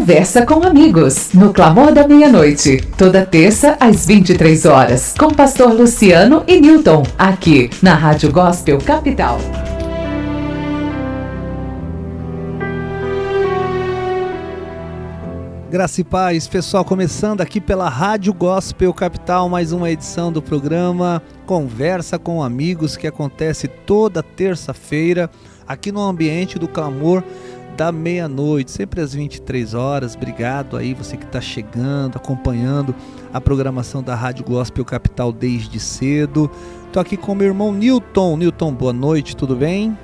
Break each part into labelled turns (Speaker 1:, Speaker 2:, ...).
Speaker 1: Conversa com Amigos, no Clamor da Meia-Noite, toda terça às 23 horas, com pastor Luciano e Newton, aqui na Rádio Gospel Capital.
Speaker 2: Graça e paz, pessoal, começando aqui pela Rádio Gospel Capital, mais uma edição do programa Conversa com Amigos, que acontece toda terça-feira, aqui no ambiente do Clamor da Meia-Noite, sempre às 23 horas. Obrigado aí você que está chegando, acompanhando a programação da Rádio Gospel Capital desde cedo. Estou aqui com meu irmão Newton. Newton, boa noite, tudo bem?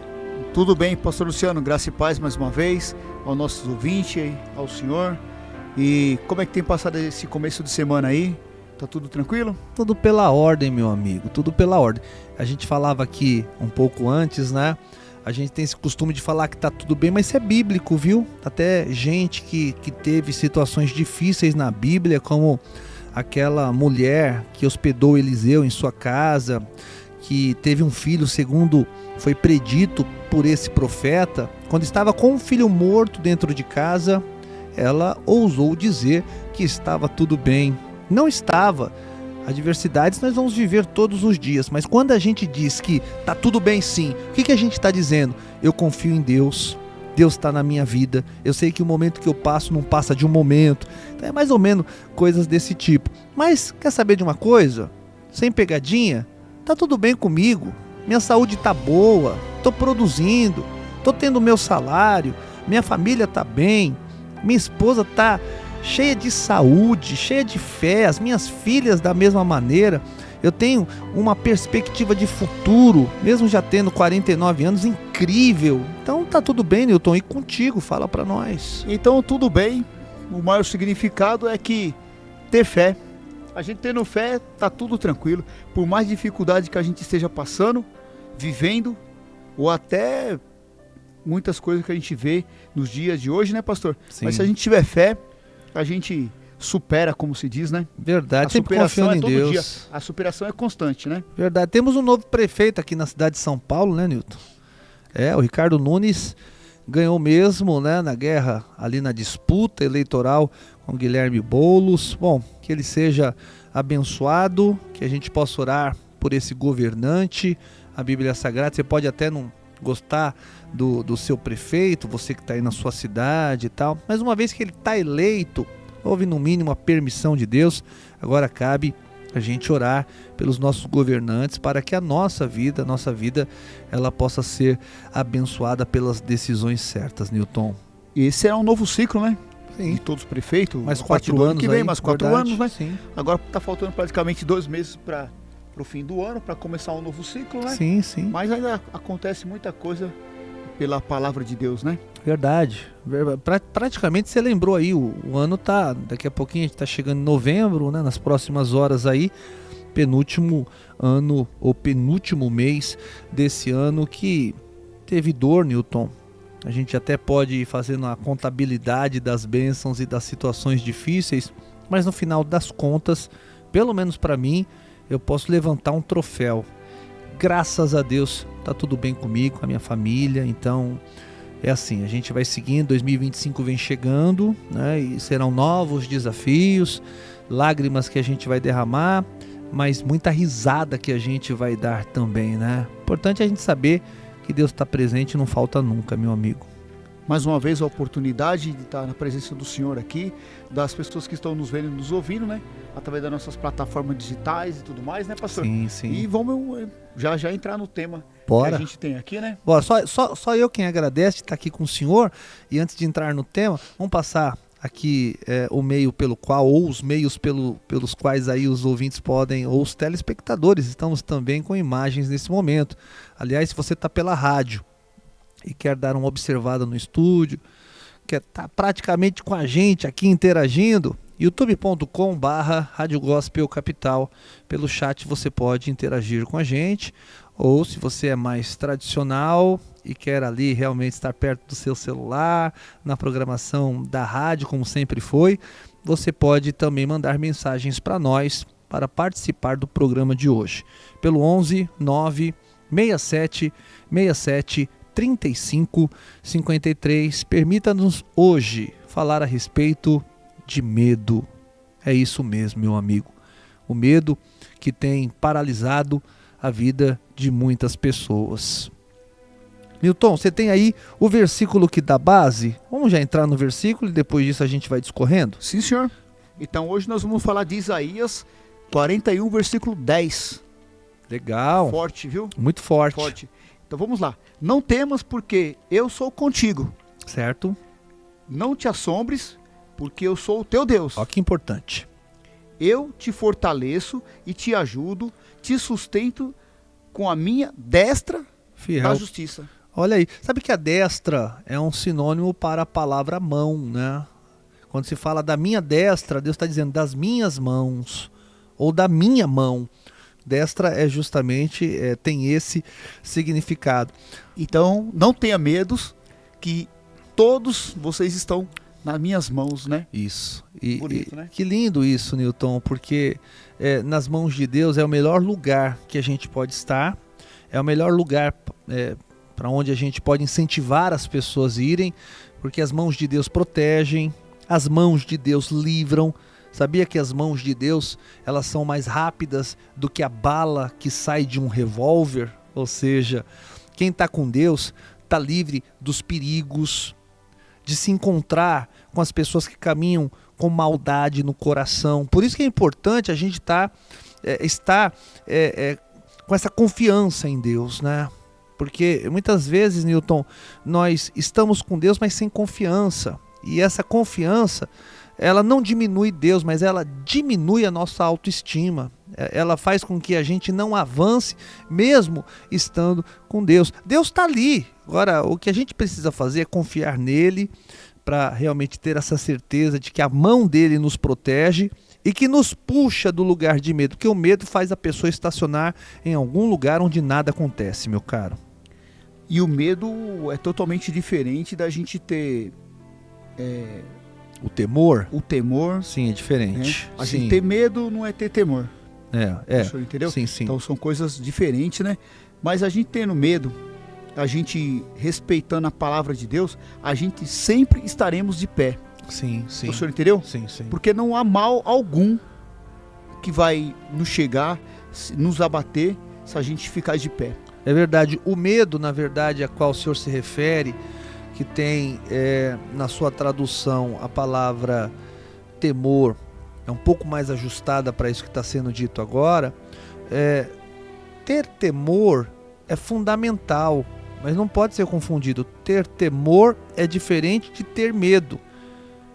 Speaker 3: Tudo bem, pastor Luciano, graça e paz mais uma vez, ao nosso ouvinte, ao senhor. E como é que tem passado esse começo de semana aí? Tá tudo tranquilo?
Speaker 2: Tudo pela ordem, meu amigo, tudo pela ordem. A gente falava aqui um pouco antes, né? A gente tem esse costume de falar que tá tudo bem, mas isso é bíblico, viu? Até gente que teve situações difíceis na Bíblia, como aquela mulher que hospedou Eliseu em sua casa, que teve um filho segundo foi predito por esse profeta. Quando estava com um filho morto dentro de casa, ela ousou dizer que estava tudo bem. Não estava. Adversidades nós vamos viver todos os dias, mas quando a gente diz que está tudo bem sim, o que a gente está dizendo? Eu confio em Deus, Deus está na minha vida, eu sei que o momento que eu passo não passa de um momento, então é mais ou menos coisas desse tipo. Mas quer saber de uma coisa? Sem pegadinha, está tudo bem comigo, minha saúde está boa, estou produzindo, estou tendo o meu salário, minha família está bem, minha esposa está cheia de saúde, cheia de fé, as minhas filhas da mesma maneira. Eu tenho uma perspectiva de futuro, mesmo já tendo 49 anos, incrível. Então tá tudo bem, Newton, e contigo, fala para nós.
Speaker 3: Então tudo bem, o maior significado é que ter fé. A gente tendo fé, tá tudo tranquilo. Por mais dificuldade que a gente esteja passando, vivendo, ou até muitas coisas que a gente vê nos dias de hoje, né, pastor?
Speaker 2: Sim.
Speaker 3: Mas se a gente tiver fé, a gente supera, como se diz, né?
Speaker 2: Verdade,
Speaker 3: a
Speaker 2: sempre confiando em Deus.
Speaker 3: Dia. A superação é constante, né?
Speaker 2: Verdade, temos um novo prefeito aqui na cidade de São Paulo, né, Newton? O Ricardo Nunes ganhou mesmo, né, na guerra, ali na disputa eleitoral com Guilherme Boulos. Bom, que ele seja abençoado, que a gente possa orar por esse governante. A Bíblia Sagrada, você pode até não gostar do seu prefeito, você que está aí na sua cidade e tal, mas uma vez que ele está eleito, houve no mínimo a permissão de Deus. Agora cabe a gente orar pelos nossos governantes para que a nossa vida ela possa ser abençoada pelas decisões certas, Newton.
Speaker 3: Esse é um novo ciclo, né?
Speaker 2: Sim.
Speaker 3: De todos os prefeitos.
Speaker 2: Mais 4 anos
Speaker 3: que vem,
Speaker 2: aí,
Speaker 3: mais 4
Speaker 2: verdade,
Speaker 3: anos, né?
Speaker 2: Sim.
Speaker 3: Agora está faltando praticamente 2 meses para o fim do ano, para começar um novo ciclo, né?
Speaker 2: Sim, sim.
Speaker 3: Mas ainda acontece muita coisa pela palavra de Deus, né?
Speaker 2: Verdade. Praticamente você lembrou aí, o ano tá, daqui a pouquinho a gente tá chegando em novembro, né? Nas próximas horas aí, penúltimo ano ou penúltimo mês desse ano que teve dor, Newton. A gente até pode ir fazendo a contabilidade das bênçãos e das situações difíceis, mas no final das contas, pelo menos para mim, eu posso levantar um troféu. Graças a Deus, tá tudo bem comigo, com a minha família. Então, é assim, a gente vai seguindo, 2025 vem chegando, né? E serão novos desafios, lágrimas que a gente vai derramar, mas muita risada que a gente vai dar também, né? Importante é a gente saber que Deus está presente e não falta nunca, meu amigo.
Speaker 3: Mais uma vez a oportunidade de estar na presença do Senhor aqui, das pessoas que estão nos vendo e nos ouvindo, né? Através das nossas plataformas digitais e tudo mais, né, pastor?
Speaker 2: Sim, sim.
Speaker 3: E vamos já entrar no tema
Speaker 2: Bora.
Speaker 3: que a gente tem aqui, né?
Speaker 2: Bora, só eu quem agradece de estar aqui com o senhor. E antes de entrar no tema, vamos passar aqui o meio pelo qual, ou os meios pelos quais aí os ouvintes podem, ou os telespectadores, estamos também com imagens nesse momento. Aliás, se você está pela rádio e quer dar uma observada no estúdio, quer estar praticamente com a gente aqui interagindo, youtube.com/Rádio Gospel Capital. Pelo chat você pode interagir com a gente, ou se você é mais tradicional e quer ali realmente estar perto do seu celular, na programação da rádio, como sempre foi, você pode também mandar mensagens para nós para participar do programa de hoje. Pelo 11 9 67 67 35 53. Permita-nos hoje falar a respeito de medo. É isso mesmo, meu amigo. O medo que tem paralisado a vida de muitas pessoas. Newton, você tem aí o versículo que dá base? Vamos já entrar no versículo e depois disso a gente vai discorrendo?
Speaker 3: Sim, senhor. Então hoje nós vamos falar de Isaías 41, versículo 10.
Speaker 2: Legal.
Speaker 3: Forte, viu?
Speaker 2: Muito forte.
Speaker 3: Forte. Então vamos lá. Não temas, porque eu sou contigo.
Speaker 2: Certo?
Speaker 3: Não te assombres, porque eu sou o teu Deus.
Speaker 2: Olha que importante.
Speaker 3: Eu te fortaleço e te ajudo, te sustento com a minha destra
Speaker 2: Fiel.
Speaker 3: da justiça.
Speaker 2: Olha aí, sabe que a destra é um sinônimo para a palavra mão, né? Quando se fala da minha destra, Deus está dizendo das minhas mãos, ou da minha mão. Destra é justamente, tem esse significado.
Speaker 3: Então, não tenha medos, que todos vocês estão nas minhas mãos, né?
Speaker 2: Isso.
Speaker 3: Bonito, né?
Speaker 2: Que lindo isso, Newton, porque nas mãos de Deus é o melhor lugar que a gente pode estar, é o melhor lugar para onde a gente pode incentivar as pessoas a irem, porque as mãos de Deus protegem, as mãos de Deus livram. Sabia que as mãos de Deus, elas são mais rápidas do que a bala que sai de um revólver? Ou seja, quem está com Deus está livre dos perigos, de se encontrar com as pessoas que caminham com maldade no coração. Por isso que é importante a gente estar com essa confiança em Deus, né? Porque muitas vezes, Newton, nós estamos com Deus, mas sem confiança. E essa confiança, ela não diminui Deus, mas ela diminui a nossa autoestima. Ela faz com que a gente não avance, mesmo estando com Deus. Deus está ali. Agora, o que a gente precisa fazer é confiar nele, para realmente ter essa certeza de que a mão dele nos protege e que nos puxa do lugar de medo. Porque o medo faz a pessoa estacionar em algum lugar onde nada acontece, meu caro.
Speaker 3: E o medo é totalmente diferente da gente ter
Speaker 2: o temor?
Speaker 3: o temor.
Speaker 2: Sim, é diferente.
Speaker 3: Né? A
Speaker 2: Sim.
Speaker 3: gente ter medo não é ter temor.
Speaker 2: É.
Speaker 3: O senhor entendeu?
Speaker 2: Sim, sim.
Speaker 3: Então são coisas diferentes, né? Mas a gente tendo medo, a gente respeitando a palavra de Deus, a gente sempre estaremos de pé.
Speaker 2: Sim, sim.
Speaker 3: O senhor entendeu?
Speaker 2: Sim, sim.
Speaker 3: Porque não há mal algum que vai nos chegar, nos abater, se a gente ficar de pé.
Speaker 2: É verdade. O medo, na verdade, a qual o senhor se refere, que tem na sua tradução a palavra temor, é um pouco mais ajustada para isso que está sendo dito agora. Ter temor é fundamental, mas não pode ser confundido. Ter temor é diferente de ter medo.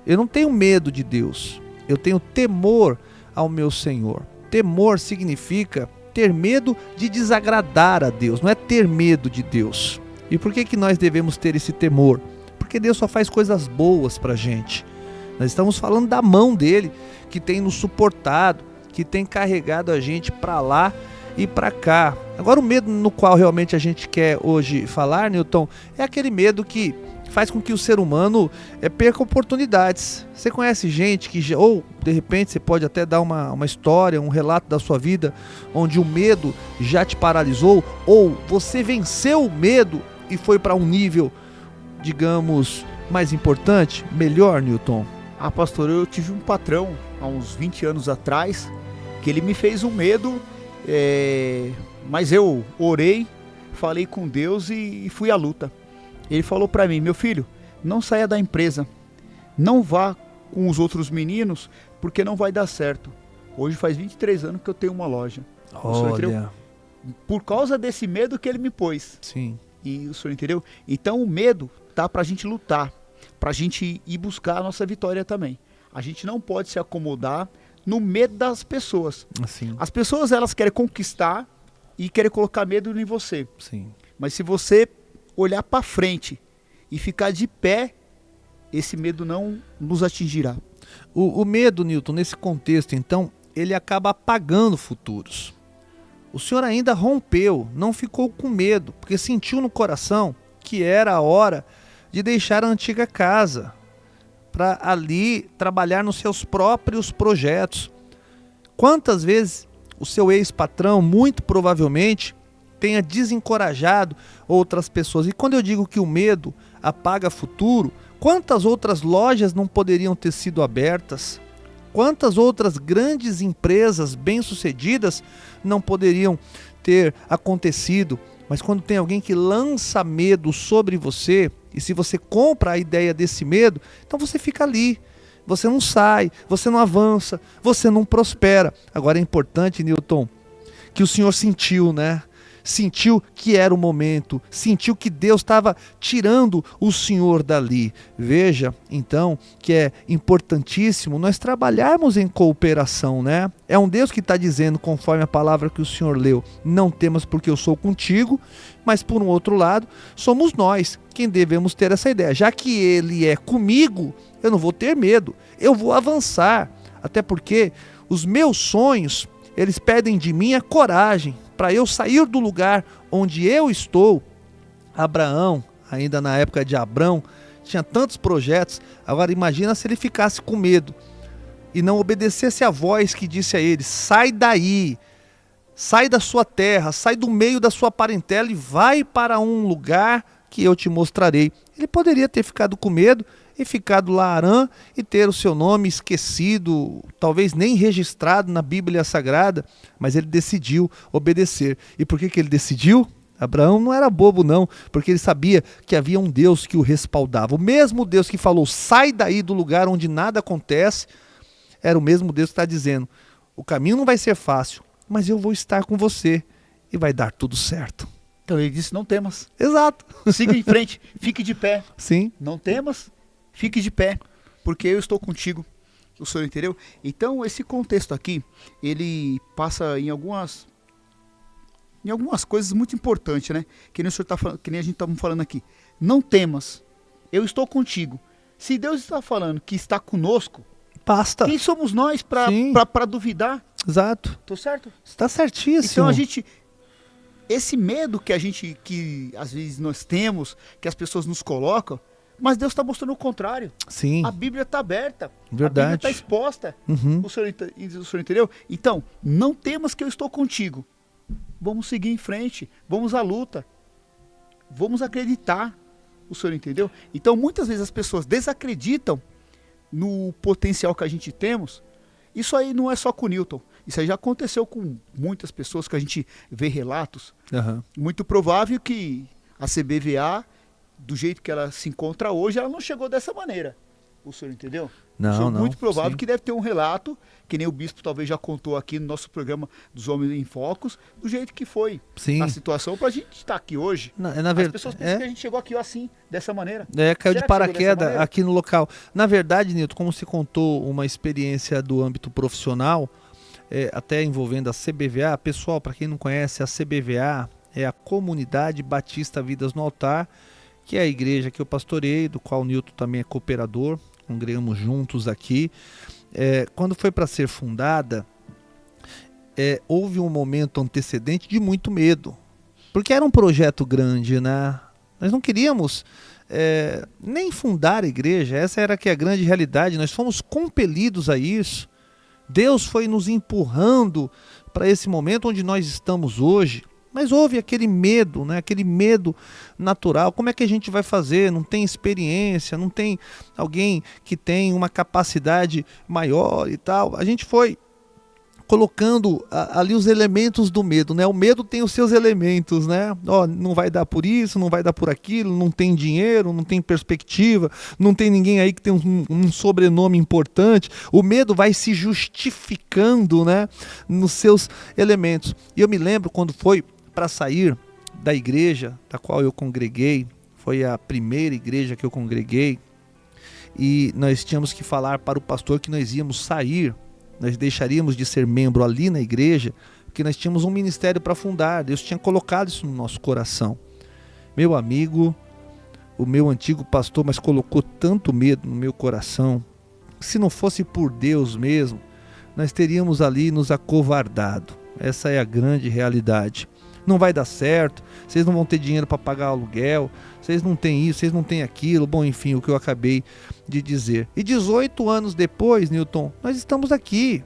Speaker 2: Eu não tenho medo de Deus, eu tenho temor ao meu Senhor. Temor significa ter medo de desagradar a Deus, não é ter medo de Deus. E por que nós devemos ter esse temor? Porque Deus só faz coisas boas pra gente. Nós estamos falando da mão dele, que tem nos suportado, que tem carregado a gente para lá e para cá. Agora, o medo no qual realmente a gente quer hoje falar, Newton, é aquele medo que faz com que o ser humano perca oportunidades. Você conhece gente que, ou de repente você pode até dar uma história, um relato da sua vida, onde o medo já te paralisou, ou você venceu o medo e foi para um nível, digamos, mais importante, melhor, Newton?
Speaker 3: Ah, pastor, eu tive um patrão há uns 20 anos atrás, que ele me fez um medo, mas eu orei, falei com Deus e fui à luta. Ele falou para mim: meu filho, não saia da empresa, não vá com os outros meninos, porque não vai dar certo. Hoje faz 23 anos que eu tenho uma loja.
Speaker 2: Olha.
Speaker 3: Por causa desse medo que ele me pôs.
Speaker 2: Sim.
Speaker 3: E o senhor entendeu? Então o medo tá pra gente lutar, pra gente ir buscar a nossa vitória também. A gente não pode se acomodar no medo das pessoas.
Speaker 2: Assim.
Speaker 3: As pessoas, elas querem conquistar e querem colocar medo em você.
Speaker 2: Sim.
Speaker 3: Mas se você olhar para frente e ficar de pé, esse medo não nos atingirá.
Speaker 2: O medo, Newton, nesse contexto, então, ele acaba apagando futuros. O senhor ainda rompeu, não ficou com medo, porque sentiu no coração que era a hora de deixar a antiga casa, para ali trabalhar nos seus próprios projetos. Quantas vezes o seu ex-patrão, muito provavelmente, tenha desencorajado outras pessoas. E quando eu digo que o medo apaga futuro, quantas outras lojas não poderiam ter sido abertas? Quantas outras grandes empresas bem-sucedidas não poderiam ter acontecido? Mas quando tem alguém que lança medo sobre você, e se você compra a ideia desse medo, então você fica ali. Você não sai, você não avança, você não prospera. Agora é importante, Newton, que o senhor sentiu, né? Sentiu que era o momento, sentiu que Deus estava tirando o senhor dali. Veja, então, que é importantíssimo nós trabalharmos em cooperação, né? É um Deus que está dizendo, conforme a palavra que o senhor leu, não temas porque eu sou contigo, mas por um outro lado, somos nós quem devemos ter essa ideia. Já que ele é comigo, eu não vou ter medo, eu vou avançar. Até porque os meus sonhos, eles pedem de mim a coragem para eu sair do lugar onde eu estou. Abraão, ainda na época de Abrão, tinha tantos projetos. Agora imagina se ele ficasse com medo e não obedecesse a voz que disse a ele: sai daí, sai da sua terra, sai do meio da sua parentela e vai para um lugar que eu te mostrarei. Ele poderia ter ficado com medo e ficado lá Harã e ter o seu nome esquecido, talvez nem registrado na Bíblia Sagrada, mas ele decidiu obedecer. E por que ele decidiu? Abraão não era bobo não, porque ele sabia que havia um Deus que o respaldava. O mesmo Deus que falou, sai daí do lugar onde nada acontece, era o mesmo Deus que está dizendo, o caminho não vai ser fácil, mas eu vou estar com você e vai dar tudo certo.
Speaker 3: Então ele disse, não temas.
Speaker 2: Exato.
Speaker 3: Siga em frente, fique de pé.
Speaker 2: Sim.
Speaker 3: Não temas, fique de pé, porque eu estou contigo. O senhor entendeu? Então esse contexto aqui, ele passa em algumas coisas muito importantes, né? Que nem o senhor tá falando, que nem a gente estava falando aqui. Não temas, eu estou contigo. Se Deus está falando que está conosco,
Speaker 2: basta.
Speaker 3: Quem somos nós para duvidar?
Speaker 2: Exato.
Speaker 3: Tô certo?
Speaker 2: Está certíssimo.
Speaker 3: Então a gente, esse medo que às vezes nós temos, que as pessoas nos colocam, mas Deus está mostrando o contrário.
Speaker 2: Sim.
Speaker 3: A Bíblia está aberta.
Speaker 2: Verdade.
Speaker 3: A Bíblia está exposta.
Speaker 2: Uhum.
Speaker 3: O senhor entendeu? Então, não temas que eu estou contigo. Vamos seguir em frente. Vamos à luta. Vamos acreditar. O senhor entendeu? Então, muitas vezes as pessoas desacreditam no potencial que a gente temos. Isso aí não é só com o Newton. Isso aí já aconteceu com muitas pessoas que a gente vê relatos.
Speaker 2: Uhum.
Speaker 3: Muito provável que a CBVA, do jeito que ela se encontra hoje, ela não chegou dessa maneira. O senhor entendeu?
Speaker 2: Não.
Speaker 3: Muito provável
Speaker 2: sim.
Speaker 3: que deve ter um relato, que nem o bispo talvez já contou aqui no nosso programa dos Homens em Focos, do jeito que foi
Speaker 2: Sim.
Speaker 3: a situação para a gente estar aqui hoje.
Speaker 2: Na
Speaker 3: As
Speaker 2: verdade,
Speaker 3: pessoas pensam que a gente chegou aqui assim, dessa maneira.
Speaker 2: caiu
Speaker 3: Será
Speaker 2: de
Speaker 3: que
Speaker 2: paraquedas
Speaker 3: chegou dessa
Speaker 2: aqui no local. Na verdade, Nilton, como se contou uma experiência do âmbito profissional, até envolvendo a CBVA, pessoal, para quem não conhece, a CBVA é a Comunidade Batista Vidas no Altar, que é a igreja que eu pastorei, do qual o Nilton também é cooperador, congregamos juntos aqui. Quando foi para ser fundada, houve um momento antecedente de muito medo, porque era um projeto grande, né? Nós não queríamos nem fundar a igreja, essa era que é a grande realidade, nós fomos compelidos a isso. Deus foi nos empurrando para esse momento onde nós estamos hoje. Mas houve aquele medo, né? Aquele medo natural. Como é que a gente vai fazer? Não tem experiência, não tem alguém que tem uma capacidade maior e tal. A gente foi colocando ali os elementos do medo, né? O medo tem os seus elementos, né? Não vai dar por isso, não vai dar por aquilo, não tem dinheiro, não tem perspectiva, não tem ninguém aí que tem um sobrenome importante. O medo vai se justificando, né? Nos seus elementos. E eu me lembro quando foi para sair da igreja da qual eu congreguei, foi a primeira igreja que eu congreguei, e nós tínhamos que falar para o pastor que nós íamos sair, nós deixaríamos de ser membro ali na igreja, porque nós tínhamos um ministério para fundar. Deus tinha colocado isso no nosso coração. Meu amigo, o meu antigo pastor, mas colocou tanto medo no meu coração, se não fosse por Deus mesmo, nós teríamos ali nos acovardado. Essa é a grande realidade. Não vai dar certo, vocês não vão ter dinheiro para pagar aluguel, vocês não têm isso, vocês não têm aquilo, bom, enfim, o que eu acabei de dizer. E 18 anos depois, Newton, nós estamos aqui.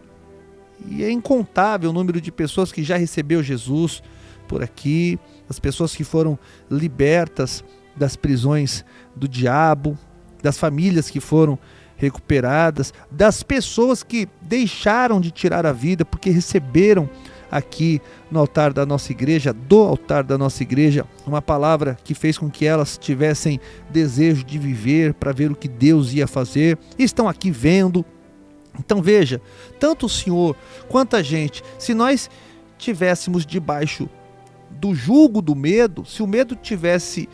Speaker 2: E é incontável o número de pessoas que já recebeu Jesus por aqui, as pessoas que foram libertas das prisões do diabo, das famílias que foram recuperadas, das pessoas que deixaram de tirar a vida porque receberam aqui no altar da nossa igreja, do altar da nossa igreja, uma palavra que fez com que elas tivessem desejo de viver para ver o que Deus ia fazer, e estão aqui vendo. Então veja, tanto o Senhor quanto a gente, se nós tivéssemos debaixo do jugo do medo, se o medo tivesse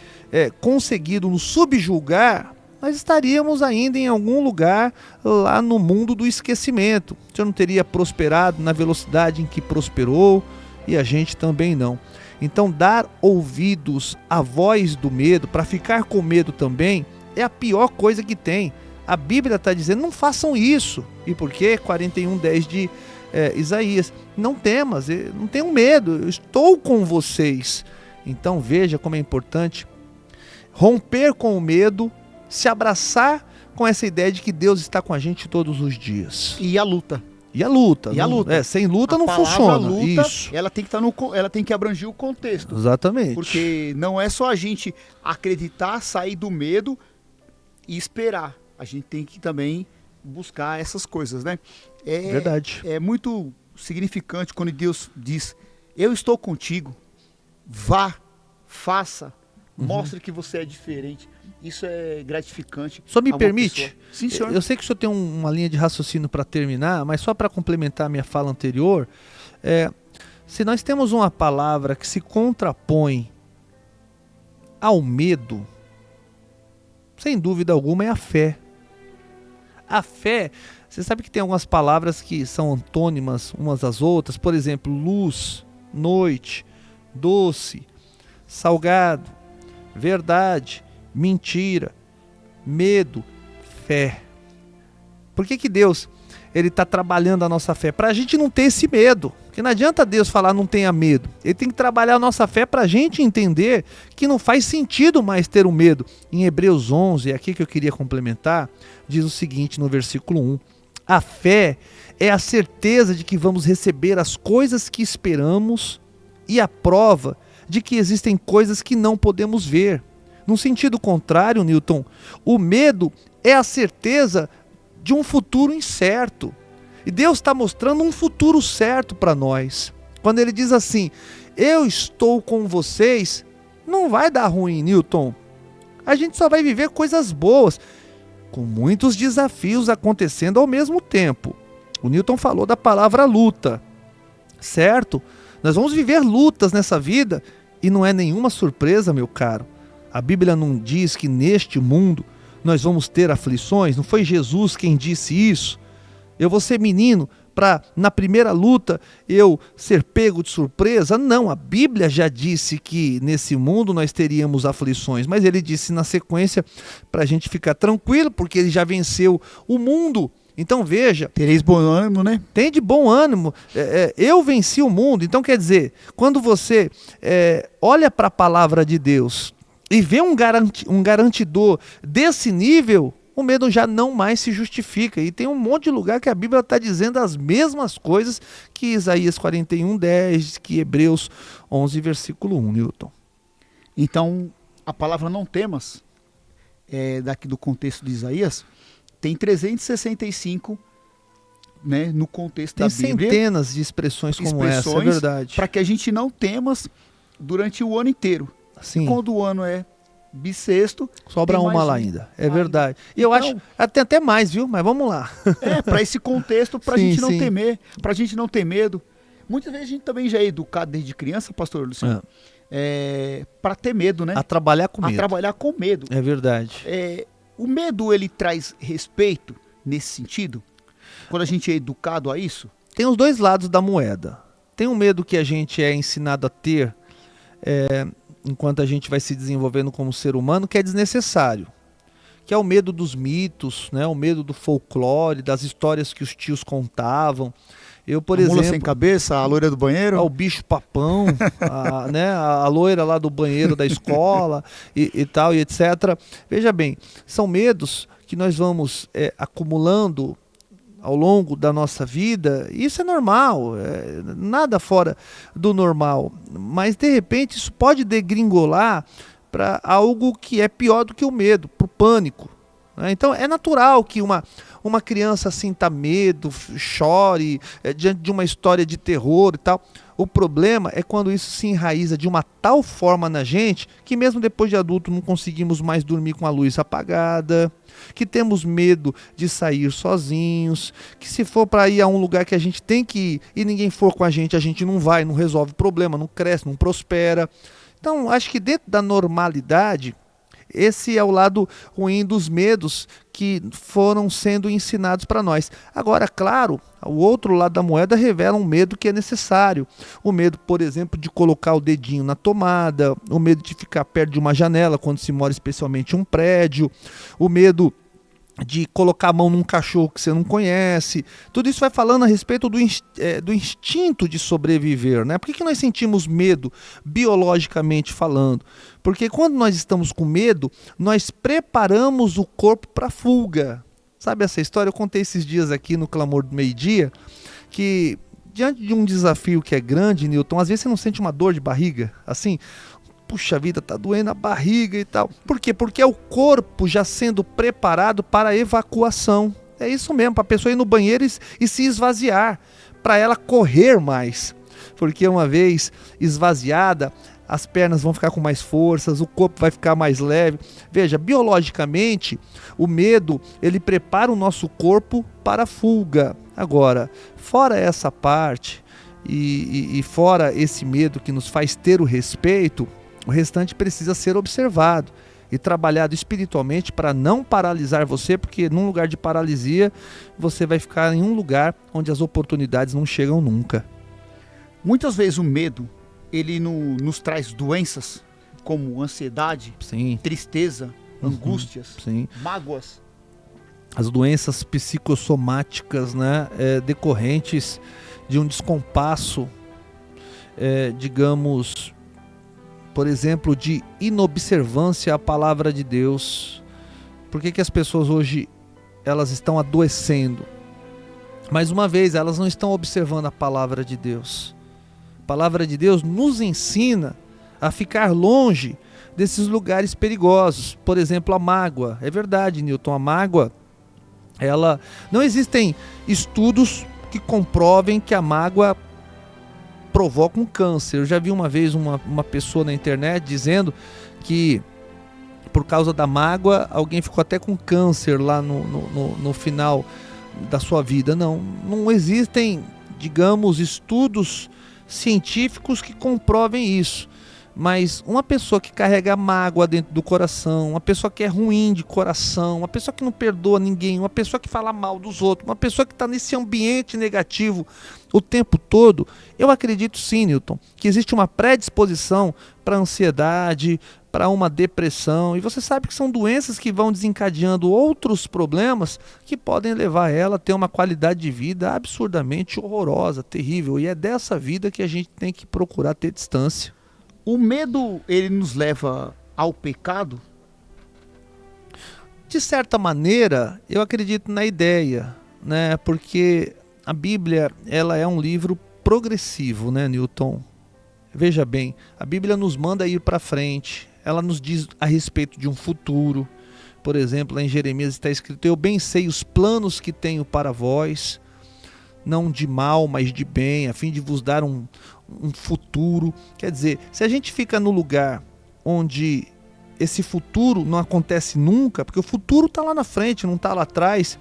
Speaker 2: conseguido nos subjugar, nós estaríamos ainda em algum lugar lá no mundo do esquecimento. O Senhor não teria prosperado na velocidade em que prosperou, e a gente também não. Então dar ouvidos à voz do medo, para ficar com medo também, é a pior coisa que tem. A Bíblia está dizendo, não façam isso. E por quê? 41:10 de Isaías. Não temas, não tenham medo, eu estou com vocês. Então veja como é importante romper com o medo, se abraçar com essa ideia de que Deus está com a gente todos os dias.
Speaker 3: E a luta.
Speaker 2: E a luta.
Speaker 3: E a luta.
Speaker 2: Sem luta
Speaker 3: A
Speaker 2: não
Speaker 3: palavra
Speaker 2: funciona.
Speaker 3: luta,
Speaker 2: Isso.
Speaker 3: ela tem que ela tem que abranger o contexto.
Speaker 2: Exatamente.
Speaker 3: Porque não é só a gente acreditar, sair do medo e esperar. A gente tem que também buscar essas coisas, né?
Speaker 2: Verdade.
Speaker 3: É muito significante quando Deus diz, eu estou contigo, vá, faça, mostre que você é diferente. Isso é gratificante.
Speaker 2: Só me permite?
Speaker 3: Pessoa. Sim, senhor.
Speaker 2: Eu sei que o senhor tem uma linha de raciocínio para terminar, mas só para complementar a minha fala anterior, se nós temos uma palavra que se contrapõe ao medo, sem dúvida alguma é a fé. A fé, você sabe que tem algumas palavras que são antônimas umas às outras, por exemplo, luz, noite, doce, salgado, verdade, mentira, medo, fé. Por que Deus está trabalhando a nossa fé? Para a gente não ter esse medo. Porque não adianta Deus falar não tenha medo. Ele tem que trabalhar a nossa fé para a gente entender que não faz sentido mais ter o medo. Em Hebreus 11, é aqui que eu queria complementar, diz o seguinte no versículo 1. A fé é a certeza de que vamos receber as coisas que esperamos e a prova de que existem coisas que não podemos ver. No sentido contrário, Newton, o medo é a certeza de um futuro incerto. E Deus está mostrando um futuro certo para nós. Quando Ele diz assim, eu estou com vocês, não vai dar ruim, Newton. A gente só vai viver coisas boas, com muitos desafios acontecendo ao mesmo tempo. O Newton falou da palavra luta, certo? Nós vamos viver lutas nessa vida e não é nenhuma surpresa, meu caro. A Bíblia não diz que neste mundo nós vamos ter aflições, não foi Jesus quem disse isso? Eu vou ser menino para na primeira luta eu ser pego de surpresa? Não, a Bíblia já disse que nesse mundo nós teríamos aflições, mas ele disse na sequência para a gente ficar tranquilo, porque ele já venceu o mundo. Então veja,
Speaker 3: tereis bom ânimo, né?
Speaker 2: Tem de bom ânimo, eu venci o mundo. Então quer dizer, quando você olha para a palavra de Deus e vê um garantidor desse nível, o medo já não mais se justifica. E tem um monte de lugar que a Bíblia está dizendo as mesmas coisas que Isaías 41:10, que Hebreus 11, versículo 1, Newton.
Speaker 3: Então, a palavra não temas, daqui do contexto de Isaías, tem 365, né, no contexto da Bíblia.
Speaker 2: Tem centenas de expressões como essa, é verdade.
Speaker 3: Para que a gente não temas durante o ano inteiro.
Speaker 2: Sim.
Speaker 3: Quando o ano é bissexto,
Speaker 2: sobra uma lá ainda, é verdade. E eu acho, até mais, viu? Mas vamos lá.
Speaker 3: Para esse contexto, para a gente não temer, para a gente não ter medo. Muitas vezes a gente também já é educado desde criança, pastor Luciano, para ter medo, né?
Speaker 2: A trabalhar com medo.
Speaker 3: A trabalhar com medo.
Speaker 2: É verdade.
Speaker 3: O medo, ele traz respeito nesse sentido? Quando a gente é educado a isso?
Speaker 2: Tem os dois lados da moeda. Tem um medo que a gente é ensinado a ter, enquanto a gente vai se desenvolvendo como ser humano, que é desnecessário, que é o medo dos mitos, né? O medo do folclore, das histórias que os tios contavam. Eu, por exemplo,
Speaker 3: mula sem cabeça, a loira do banheiro,
Speaker 2: o bicho papão, a loira lá do banheiro da escola e tal, e etc. Veja bem, são medos que nós vamos acumulando ao longo da nossa vida. Isso é normal, nada fora do normal, mas de repente isso pode degringolar para algo que é pior do que o medo, para o pânico. Então é natural que uma criança sinta medo, chore diante de uma história de terror e tal. O problema é quando isso se enraiza de uma tal forma na gente que mesmo depois de adulto não conseguimos mais dormir com a luz apagada, que temos medo de sair sozinhos, que se for para ir a um lugar que a gente tem que ir e ninguém for com a gente não vai, não resolve o problema, não cresce, não prospera. Então acho que dentro da normalidade, esse é o lado ruim dos medos que foram sendo ensinados para nós. Agora, claro, o outro lado da moeda revela um medo que é necessário. O medo, por exemplo, de colocar o dedinho na tomada, o medo de ficar perto de uma janela quando se mora especialmente em um prédio, o medo de colocar a mão num cachorro que você não conhece. Tudo isso vai falando a respeito do instinto de sobreviver, né? Por que nós sentimos medo, biologicamente falando? Porque quando nós estamos com medo, nós preparamos o corpo para fuga. Sabe essa história? Eu contei esses dias aqui no Clamor do Meio-Dia, que diante de um desafio que é grande, Newton, às vezes você não sente uma dor de barriga, assim... Puxa vida, tá doendo a barriga e tal. Por quê? Porque é o corpo já sendo preparado para a evacuação. É isso mesmo, para a pessoa ir no banheiro e se esvaziar, para ela correr mais. Porque uma vez esvaziada, as pernas vão ficar com mais forças, o corpo vai ficar mais leve. Veja, biologicamente, o medo, ele prepara o nosso corpo para a fuga. Agora, fora essa parte e fora esse medo que nos faz ter o respeito, o restante precisa ser observado e trabalhado espiritualmente para não paralisar você, porque num lugar de paralisia você vai ficar em um lugar onde as oportunidades não chegam nunca.
Speaker 3: Muitas vezes o medo, ele nos traz doenças como ansiedade,
Speaker 2: sim,
Speaker 3: tristeza, angústias,
Speaker 2: sim,
Speaker 3: mágoas.
Speaker 2: As doenças psicossomáticas, né, decorrentes de um descompasso, digamos... por exemplo, de inobservância à palavra de Deus. Por que as pessoas hoje elas estão adoecendo? Mais uma vez, elas não estão observando a palavra de Deus. A palavra de Deus nos ensina a ficar longe desses lugares perigosos. Por exemplo, a mágoa. É verdade, Newton, a mágoa, ela... não existem estudos que comprovem que a mágoa provoca um câncer. Eu já vi uma vez uma pessoa na internet dizendo que por causa da mágoa alguém ficou até com câncer lá no final da sua vida. Não existem, digamos, estudos científicos que comprovem isso. Mas uma pessoa que carrega mágoa dentro do coração, uma pessoa que é ruim de coração, uma pessoa que não perdoa ninguém, uma pessoa que fala mal dos outros, uma pessoa que está nesse ambiente negativo o tempo todo, eu acredito sim, Newton, que existe uma predisposição para ansiedade, para uma depressão, e você sabe que são doenças que vão desencadeando outros problemas que podem levar ela a ter uma qualidade de vida absurdamente horrorosa, terrível, e é dessa vida que a gente tem que procurar ter distância.
Speaker 3: O medo, ele nos leva ao pecado?
Speaker 2: De certa maneira, eu acredito na ideia, né? Porque a Bíblia, ela é um livro progressivo, né, Newton? Veja bem, a Bíblia nos manda ir para frente, ela nos diz a respeito de um futuro. Por exemplo, lá em Jeremias está escrito: eu bem sei os planos que tenho para vós, não de mal, mas de bem, a fim de vos dar um futuro. Quer dizer, se a gente fica no lugar onde esse futuro não acontece nunca, porque o futuro está lá na frente, não está lá atrás,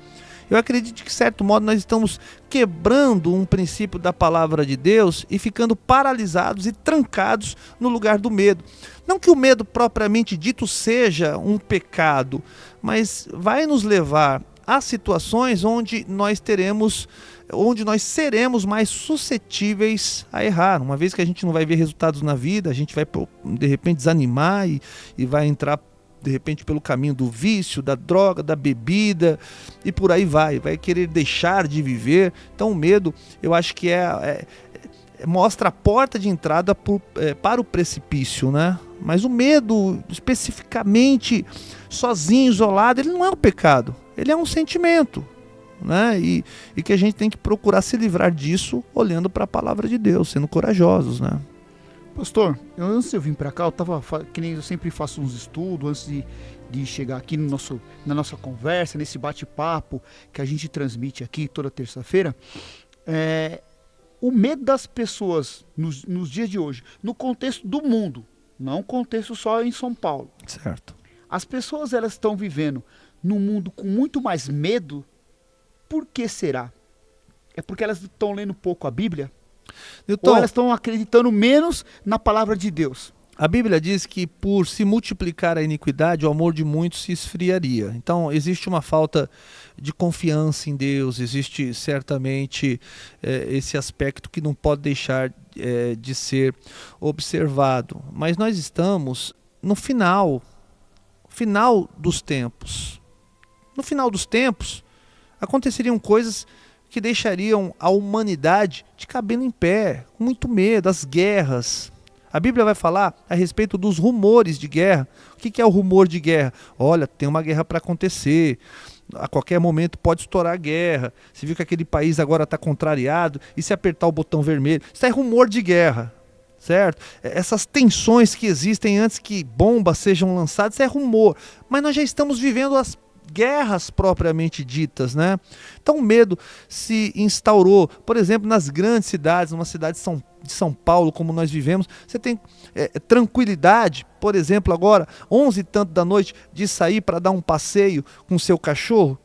Speaker 2: eu acredito que, de certo modo, nós estamos quebrando um princípio da palavra de Deus e ficando paralisados e trancados no lugar do medo. Não que o medo propriamente dito seja um pecado, mas vai nos levar a situações onde nós seremos mais suscetíveis a errar. Uma vez que a gente não vai ver resultados na vida, a gente vai de repente desanimar e vai entrar de repente pelo caminho do vício, da droga, da bebida e por aí vai querer deixar de viver. Então o medo, eu acho que mostra a porta de entrada para o precipício, né? Mas o medo, especificamente, sozinho, isolado, ele não é um pecado, ele é um sentimento, né? E que a gente tem que procurar se livrar disso olhando para a palavra de Deus, sendo corajosos, né?
Speaker 3: Pastor, antes de eu vir para cá, eu tava, que nem eu sempre faço uns estudos antes de chegar aqui na nossa conversa, nesse bate-papo que a gente transmite aqui toda terça-feira. O medo das pessoas nos dias de hoje, no contexto do mundo, não contexto só em São Paulo.
Speaker 2: Certo.
Speaker 3: As pessoas, elas estão vivendo num mundo com muito mais medo. Por que será? É porque elas estão lendo pouco a Bíblia?
Speaker 2: Newton,
Speaker 3: Ou elas estão acreditando menos na palavra de Deus?
Speaker 2: a Bíblia diz que por se multiplicar a iniquidade, o amor de muitos se esfriaria. Então, existe uma falta de confiança em Deus, existe certamente esse aspecto que não pode deixar de ser observado. Mas nós estamos no final dos tempos. No final dos tempos, aconteceriam coisas que deixariam a humanidade de cabelo em pé, com muito medo, as guerras. A Bíblia vai falar a respeito dos rumores de guerra. O que é o rumor de guerra? Olha, tem uma guerra para acontecer, a qualquer momento pode estourar a guerra. Você viu que aquele país agora está contrariado, e se apertar o botão vermelho? Isso é rumor de guerra, certo? Essas tensões que existem antes que bombas sejam lançadas, isso é rumor. Mas nós já estamos vivendo as guerras propriamente ditas, né? Então o medo se instaurou, por exemplo, nas grandes cidades, numa cidade de São Paulo, como nós vivemos, você tem tranquilidade, por exemplo, agora, 11 e tanto da noite, de sair para dar um passeio com o seu cachorro.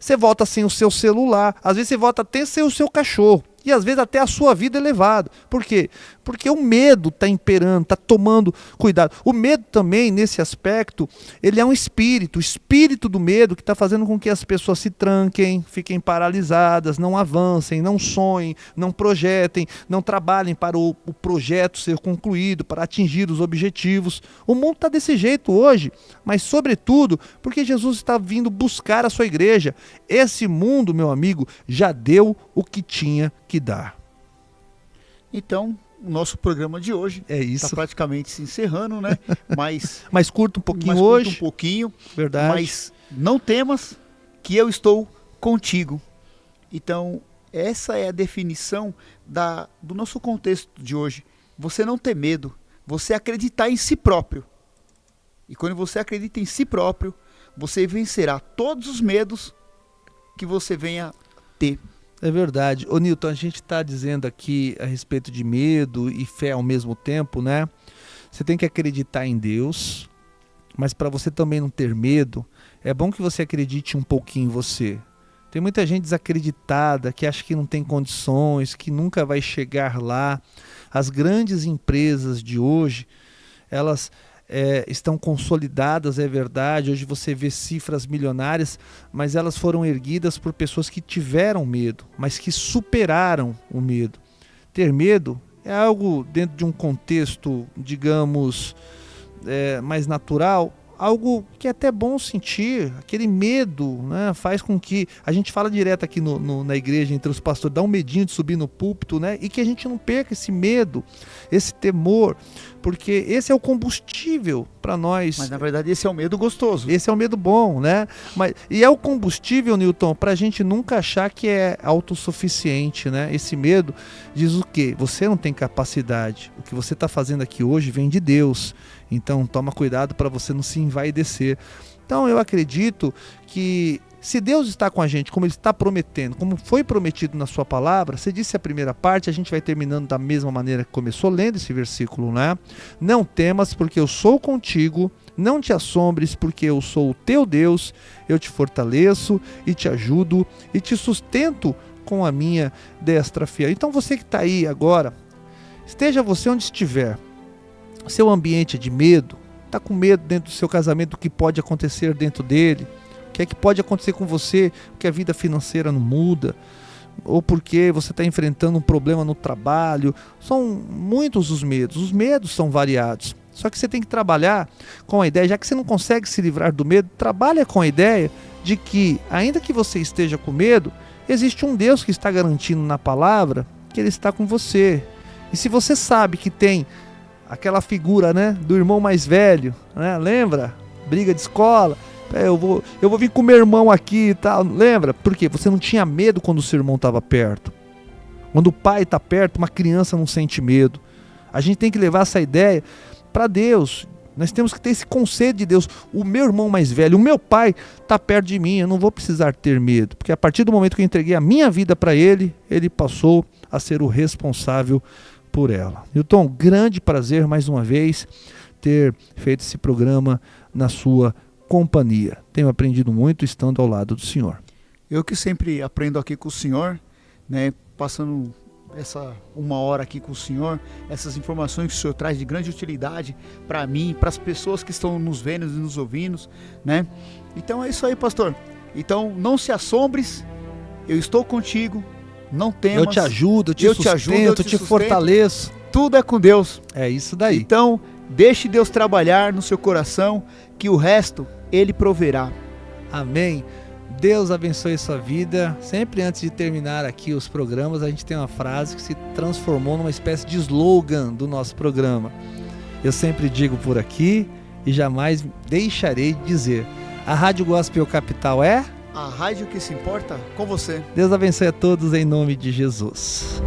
Speaker 2: Você volta sem o seu celular, às vezes você volta até sem o seu cachorro, e às vezes até a sua vida é levada. Por quê? Porque o medo está imperando, está tomando cuidado. O medo também, nesse aspecto, ele é um espírito, o espírito do medo que está fazendo com que as pessoas se tranquem, fiquem paralisadas, não avancem, não sonhem, não projetem, não trabalhem para o projeto ser concluído, para atingir os objetivos. O mundo está desse jeito hoje, mas sobretudo porque Jesus está vindo buscar a sua igreja. Esse mundo, meu amigo, já deu o que tinha que dar.
Speaker 3: Então, o nosso programa de hoje está praticamente se encerrando, né?
Speaker 2: Mais curto um pouquinho hoje.
Speaker 3: Um pouquinho.
Speaker 2: Verdade.
Speaker 3: Mas não temas que eu estou contigo. Então, essa é a definição do nosso contexto de hoje. Você não ter medo, você acreditar em si próprio. E quando você acredita em si próprio, você vencerá todos os medos que você venha ter.
Speaker 2: É verdade. Ô Newton, a gente está dizendo aqui a respeito de medo e fé ao mesmo tempo, né? Você tem que acreditar em Deus, mas para você também não ter medo, é bom que você acredite um pouquinho em você. Tem muita gente desacreditada, que acha que não tem condições, que nunca vai chegar lá. As grandes empresas de hoje, elas estão consolidadas, é verdade. Hoje você vê cifras milionárias, mas elas foram erguidas por pessoas que tiveram medo, mas que superaram o medo. Ter medo é algo dentro de um contexto, digamos, mais natural, algo que é até bom sentir. Aquele medo, né, faz com que a gente fala direto aqui na igreja entre os pastores, dá um medinho de subir no púlpito, né, e que a gente não perca esse medo, esse temor, porque esse é o combustível para nós.
Speaker 3: Mas na verdade esse é o medo gostoso.
Speaker 2: Esse é o medo bom, né? E é o combustível, Newton, para a gente nunca achar que é autossuficiente, né? Esse medo diz o quê? Você não tem capacidade. O que você está fazendo aqui hoje vem de Deus. Então toma cuidado para você não se envaidecer. Então eu acredito que se Deus está com a gente, como Ele está prometendo, como foi prometido na sua palavra, você disse a primeira parte, a gente vai terminando da mesma maneira que começou, lendo esse versículo, né? Não temas, porque eu sou contigo, não te assombres, porque eu sou o teu Deus, eu te fortaleço e te ajudo e te sustento com a minha destra fiel. Então você que está aí agora, esteja você onde estiver, seu ambiente é de medo, está com medo dentro do seu casamento, do que pode acontecer dentro dele, o que pode acontecer com você, porque a vida financeira não muda, ou porque você está enfrentando um problema no trabalho. São muitos os medos são variados. Só que você tem que trabalhar com a ideia, já que você não consegue se livrar do medo, trabalha com a ideia de que, ainda que você esteja com medo, existe um Deus que está garantindo na palavra que Ele está com você. E se você sabe que tem aquela figura, né, do irmão mais velho, né, lembra? Briga de escola, eu vou vir com meu irmão aqui e tal, lembra? Porque você não tinha medo quando o seu irmão estava perto. Quando o pai está perto, uma criança não sente medo. A gente tem que levar essa ideia para Deus. Nós temos que ter esse conselho de Deus. O meu irmão mais velho, o meu pai está perto de mim, eu não vou precisar ter medo. Porque a partir do momento que eu entreguei a minha vida para ele, ele passou a ser o responsável por ela. Newton, grande prazer mais uma vez ter feito esse programa na sua companhia. Tenho aprendido muito estando ao lado do senhor.
Speaker 3: Eu que sempre aprendo aqui com o senhor, né, passando essa 1 hora aqui com o senhor, essas informações que o senhor traz de grande utilidade para mim, para as pessoas que estão nos vendo e nos ouvindo, né? Então é isso aí, pastor. Então não se assombres, eu estou contigo, não temas.
Speaker 2: Eu te ajudo, eu te sustento, eu te fortaleço.
Speaker 3: Tudo é com Deus.
Speaker 2: É isso daí.
Speaker 3: Então deixe Deus trabalhar no seu coração, que o resto Ele proverá.
Speaker 2: Amém. Deus abençoe sua vida. Sempre antes de terminar aqui os programas, a gente tem uma frase que se transformou numa espécie de slogan do nosso programa. Eu sempre digo por aqui e jamais deixarei de dizer: a Rádio Gospel Capital é
Speaker 3: a rádio que se importa com você.
Speaker 2: Deus abençoe a todos em nome de Jesus.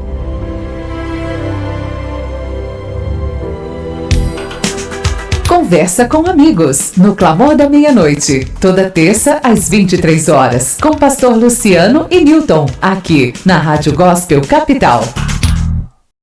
Speaker 1: Conversa com amigos, no Clamor da Meia-Noite, toda terça às 23 horas, com pastor Luciano e Newton, aqui na Rádio Gospel Capital.